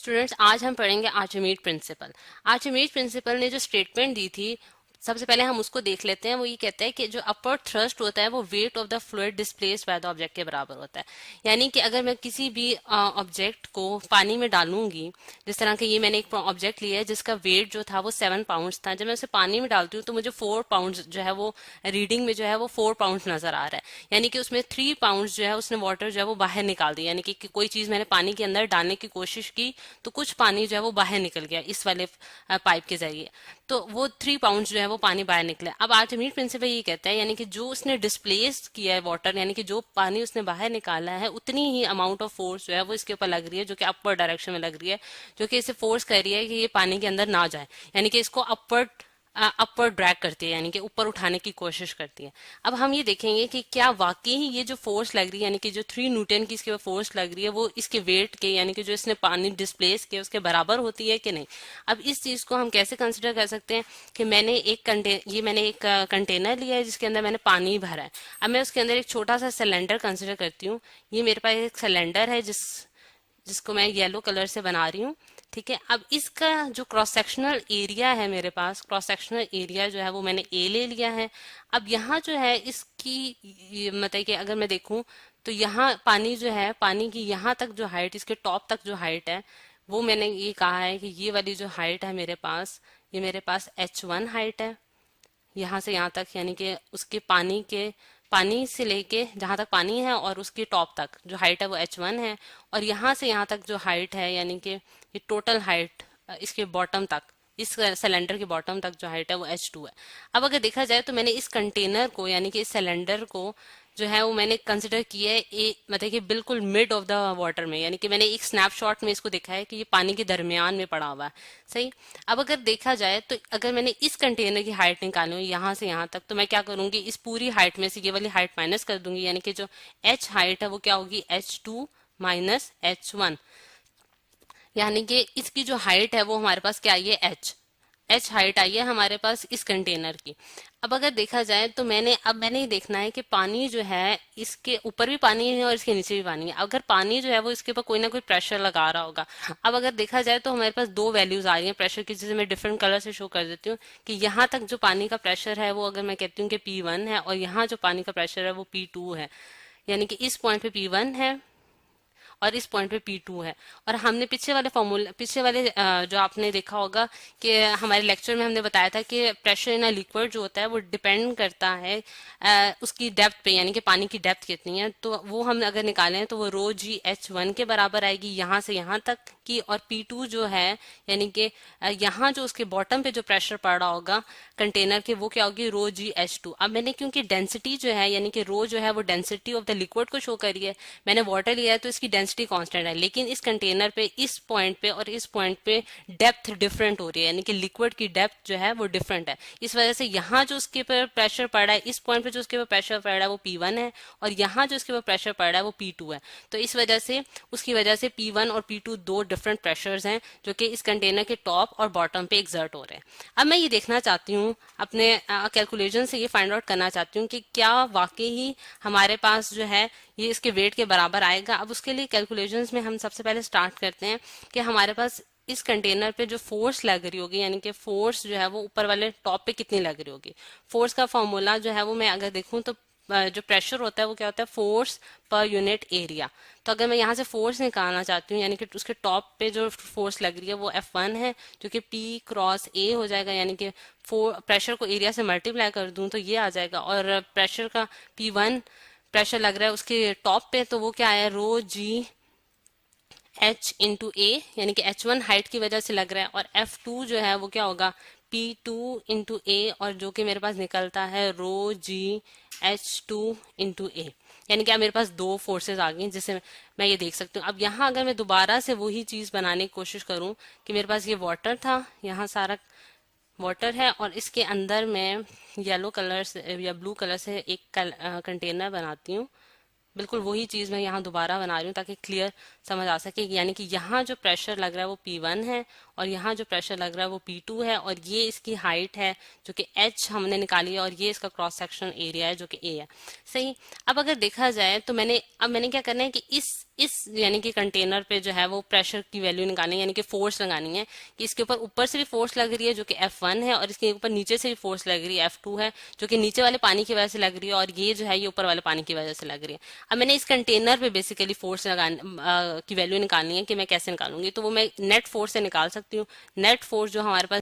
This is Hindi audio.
स्टूडेंट्स, आज हम पढ़ेंगे आर्चिमेड प्रिंसिपल। आर्चिमेड प्रिंसिपल ने जो स्टेटमेंट दी थी, सबसे पहले हम उसको देख लेते हैं। वो ये कहता है कि जो अपवर्ड थ्रस्ट होता है वो weight of the fluid displaced by the object के बराबर होता है। यानी कि अगर मैं किसी भी ऑब्जेक्ट को पानी में डालूंगी, जिस तरह के ये मैंने एक ऑब्जेक्ट लिया है जिसका वेट जो था वो 7 पाउंड था, जब मैं उसे पानी में डालती हूँ तो मुझे 4 पाउंड जो है वो रीडिंग में जो है वो 4 पाउंड नजर आ रहा है। यानी कि उसमें 3 पाउंड जो है उसने वाटर जो है वो बाहर निकाल दिया। यानी कि कोई चीज मैंने पानी के अंदर डालने की कोशिश की तो कुछ पानी जो है वो बाहर निकल गया इस वाले पाइप के जरिए, तो वो 3 पाउंड जो है वो पानी बाहर निकला। अब आर्चिमेड प्रिंसिपल ये कहता है यानी कि जो उसने डिस्प्लेस किया है वाटर, यानी कि जो पानी उसने बाहर निकाला है उतनी ही अमाउंट ऑफ फोर्स जो है वो इसके ऊपर लग रही है, जो कि अपवर्ड डायरेक्शन में लग रही है, जो कि इसे फोर्स कर रही है कि ये पानी के अंदर ना जाए। यानी कि इसको अपवर्ड ड्रैग करती है, यानी कि ऊपर उठाने की कोशिश करती है। अब हम ये देखेंगे कि क्या वाकई ही ये जो फोर्स लग रही है, यानी कि जो 3 न्यूटन की इसके फोर्स लग रही है, वो इसके वेट के, यानी कि जो इसने पानी डिस्प्लेस किया उसके बराबर होती है कि नहीं। अब इस चीज को हम कैसे कंसिडर कर सकते हैं कि मैंने एक कंटेनर लिया है जिसके अंदर मैंने पानी भरा है। अब मैं उसके अंदर एक छोटा सा सिलेंडर कंसिडर करती हूँ। ये मेरे पास एक सिलेंडर है जिसको मैं येलो कलर से बना रही हूँ। ठीक है, अब इसका जो क्रॉस सेक्शनल एरिया है, मेरे पास क्रॉस सेक्शनल एरिया जो है वो मैंने ए ले लिया है। अब यहाँ जो है इसकी मतलब कि अगर मैं देखूं तो यहाँ पानी जो है, पानी की यहाँ तक जो हाइट, इसके टॉप तक जो हाइट है, वो मैंने ये कहा है कि ये वाली जो हाइट है मेरे पास, ये मेरे पास H1 हाइट है यहाँ से यहाँ तक। यानी कि उसके पानी से लेके जहां तक पानी है और उसकी टॉप तक जो हाइट है वो H1 है। और यहाँ से यहाँ तक जो हाइट है, यानी कि ये टोटल हाइट इसके बॉटम तक, इस सिलेंडर के बॉटम तक जो हाइट है वो H2 है। अब अगर देखा जाए तो मैंने इस कंटेनर को, यानी कि इस सिलेंडर को जो है वो मैंने कंसिडर किया है मतलब कि बिल्कुल मिड ऑफ द वाटर में। यानी कि मैंने एक स्नैपशॉट में इसको देखा है कि ये पानी के दरमियान में पड़ा हुआ है। सही। अब अगर देखा जाए तो अगर मैंने इस कंटेनर की हाइट निकाली हो यहाँ से यहाँ तक, तो मैं क्या करूंगी, इस पूरी हाइट में से ये वाली हाइट माइनस कर दूंगी। यानी कि जो H हाइट है वो क्या होगी, H2 माइनस H1। यानी कि इसकी जो हाइट है वो हमारे पास क्या आई है, एच हाइट आई है हमारे पास इस कंटेनर की। अब अगर देखा जाए तो मैंने ये देखना है कि पानी जो है, इसके ऊपर भी पानी है और इसके नीचे भी पानी है। अगर पानी जो है वो इसके ऊपर कोई ना कोई प्रेशर लगा रहा होगा। अब अगर देखा जाए तो हमारे पास दो वैल्यूज आ रही हैं प्रेशर की, जिसे मैं डिफरेंट कलर से शो कर देती हूँ कि यहाँ तक जो पानी का प्रेशर है वो अगर मैं कहती हूँ कि P1 है, और यहाँ जो पानी का प्रेशर है वो P2 है। यानी कि इस पॉइंट पे P1 है और इस पॉइंट पे P2 है। और हमने पिछले वाले जो आपने देखा होगा कि हमारे लेक्चर में हमने बताया था कि प्रेशर इन अ लिक्विड जो होता है वो डिपेंड करता है उसकी डेप्थ पे, यानी कि पानी की डेप्थ कितनी है। तो वो हम अगर निकालें तो वो ρgH1 के बराबर आएगी यहाँ से यहाँ तक की। और P2 जो है, यानी कि यहाँ जो उसके बॉटम पे जो प्रेशर पड़ रहा होगा कंटेनर के, वो क्या होगी, ρgH2। अब मैंने क्योंकि डेंसिटी जो है, यानी कि रो जो है वो डेंसिटी ऑफ द लिक्विड को शो करी है, मैंने वाटर लिया है तो इसकी डेंसिटी कांस्टेंट है। लेकिन इस कंटेनर पे इस पॉइंट पे और इस पॉइंट पे डेप्थ डिफरेंट हो रही है, यानी कि लिक्विड की डेप्थ जो है वो डिफरेंट है। इस वजह से यहाँ जो उसके ऊपर प्रेशर पड़ रहा है, इस पॉइंट पे जो उसके ऊपर प्रेशर पड़ रहा है वो P1 है, और यहाँ जो उसके ऊपर प्रेशर पड़ रहा है वो P2 है। तो इस वजह से उसकी वजह से P1 और P2 दो डिफरेंट प्रेशर्स हैं जो कि इस कंटेनर के टॉप और बॉटम पे एग्जर्ट हो रहे हैं। अब मैं ये देखना चाहती हूँ, अपने कैलकुलेशन से ये फाइंड आउट करना चाहती हूँ कि क्या वाकई ही हमारे पास जो है ये इसके वेट के बराबर आएगा। अब उसके लिए कैलकुलेशंस में हम सबसे पहले स्टार्ट करते हैं कि हमारे पास इस कंटेनर पे जो फोर्स लग रही होगी, यानी कि फोर्स जो है वो ऊपर वाले टॉप पे कितनी लग रही होगी। फोर्स का फॉर्मूला जो है वो मैं अगर देखूं तो जो प्रेशर होता है वो क्या होता है, फोर्स पर यूनिट एरिया। तो अगर मैं यहाँ से फोर्स निकालना चाहती हूँ, यानी कि उसके टॉप पे जो फोर्स लग रही है वो F1 है, जो कि P क्रॉस A हो जाएगा। यानी कि प्रेशर को एरिया से मल्टीप्लाई कर दूं तो ये आ जाएगा। और प्रेशर का P1 प्रेशर लग रहा है उसके टॉप पे, तो वो क्या है, ρgH/A, यानी कि H1 हाइट की वजह से लग रहा है। और F2 जो है वो क्या होगा, P2/A, और जो कि मेरे पास निकलता है ρgH2/A। यानी कि अब मेरे पास दो फोर्सेस आ गई जिससे मैं ये देख सकती हूँ। अब यहाँ अगर मैं दोबारा से वही चीज बनाने की कोशिश करूँ कि मेरे पास ये वाटर था, यहाँ सारा वाटर है, और इसके अंदर मैं येलो कलर से या ब्लू कलर से एक कंटेनर बनाती हूँ। बिल्कुल वही चीज मैं यहाँ दोबारा बना रही हूँ ताकि क्लियर समझ आ सके, यानी कि यहाँ जो प्रेशर लग रहा है वो P1 है और यहाँ जो प्रेशर लग रहा है वो P2 है, और ये इसकी हाइट है जो कि H हमने निकाली है, और ये इसका क्रॉस सेक्शनल एरिया है जो कि A है। सही। अब अगर देखा जाए तो मैंने क्या करना है कि इस यानी कि कंटेनर पे जो है वो प्रेशर की वैल्यू निकालनी है, यानी कि फोर्स लगानी है कि इसके ऊपर से भी फोर्स लग रही है जो कि F1 है, और इसके ऊपर नीचे से भी फोर्स लग रही है F2 है, जो कि नीचे वाले पानी की वजह से लग रही है, और ये जो है ये ऊपर वाले पानी की वजह से लग रही है। अब मैंने इस कंटेनर पे बेसिकली फोर्स की वैल्यू निकालनी है कि मैं कैसे निकालूंगी, तो वो मैं नेट फोर्स से निकाल सकती हूँ। नेट फोर्स जो हमारे पास